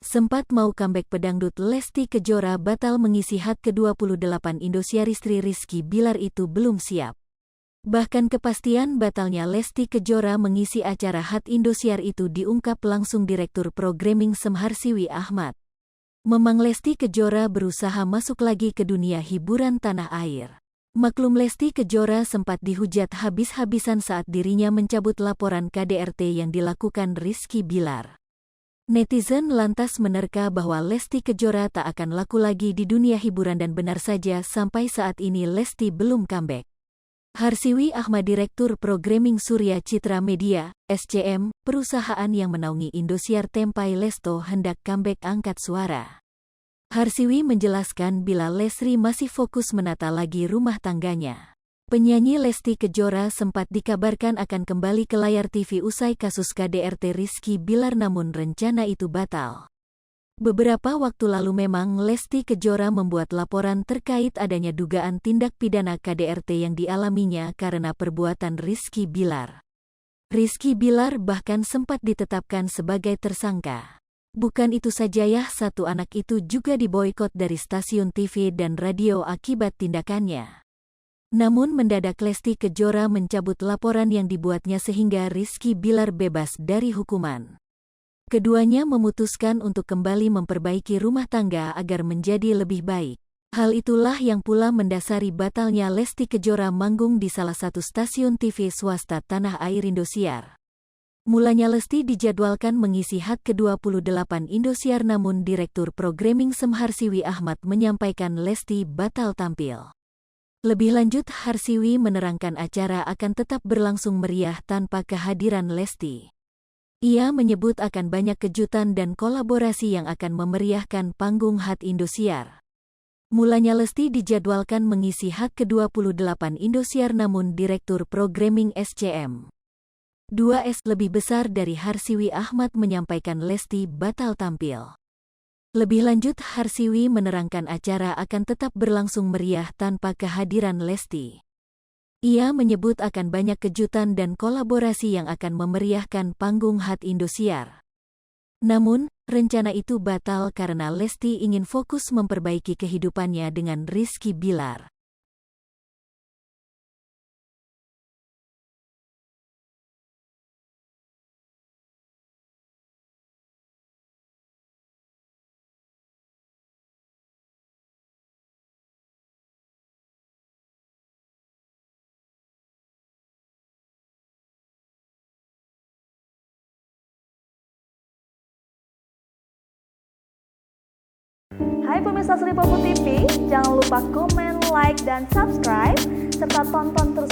Sempat mau comeback pedangdut Lesti Kejora batal mengisi HUT ke-28 Indosiar, istri Rizky Bilar itu belum siap. Bahkan kepastian batalnya Lesti Kejora mengisi acara HUT Indosiar itu diungkap langsung Direktur Programming Harsiwi Ahmad. Memang Lesti Kejora berusaha masuk lagi ke dunia hiburan tanah air. Maklum Lesti Kejora sempat dihujat habis-habisan saat dirinya mencabut laporan KDRT yang dilakukan Rizky Bilar. Netizen lantas menerka bahwa Lesti Kejora tak akan laku lagi di dunia hiburan dan benar saja sampai saat ini Lesti belum comeback. Harsiwi Ahmad, Direktur Programming Surya Citra Media, SCM, perusahaan yang menaungi Indosiar Tempai Lesto hendak comeback angkat suara. Harsiwi menjelaskan bila Lesri masih fokus menata lagi rumah tangganya. Penyanyi Lesti Kejora sempat dikabarkan akan kembali ke layar TV usai kasus KDRT Rizky Bilar, namun rencana itu batal. Beberapa waktu lalu memang Lesti Kejora membuat laporan terkait adanya dugaan tindak pidana KDRT yang dialaminya karena perbuatan Rizky Bilar. Rizky Bilar bahkan sempat ditetapkan sebagai tersangka. Bukan itu saja ya, satu anak itu juga diboikot dari stasiun TV dan radio akibat tindakannya. Namun mendadak Lesti Kejora mencabut laporan yang dibuatnya sehingga Rizky Bilar bebas dari hukuman. Keduanya memutuskan untuk kembali memperbaiki rumah tangga agar menjadi lebih baik. Hal itulah yang pula mendasari batalnya Lesti Kejora manggung di salah satu stasiun TV swasta tanah air, Indosiar. Mulanya Lesti dijadwalkan mengisi HUT ke-28 Indosiar, namun Direktur Programming Harsiwi Ahmad menyampaikan Lesti batal tampil. Lebih lanjut, Harsiwi menerangkan acara akan tetap berlangsung meriah tanpa kehadiran Lesti. Ia menyebut akan banyak kejutan dan kolaborasi yang akan memeriahkan panggung HUT Indosiar. Mulanya Lesti dijadwalkan mengisi HUT ke-28 Indosiar, namun Direktur Programming SCM 2S lebih besar dari Harsiwi Ahmad menyampaikan Lesti batal tampil. Lebih lanjut, Harsiwi menerangkan acara akan tetap berlangsung meriah tanpa kehadiran Lesti. Ia menyebut akan banyak kejutan dan kolaborasi yang akan memeriahkan panggung HUT Indosiar. Namun, rencana itu batal karena Lesti ingin fokus memperbaiki kehidupannya dengan Rizky Bilar. Hai pemirsa Sri Popo TV, jangan lupa komen, like, dan subscribe, serta tonton terus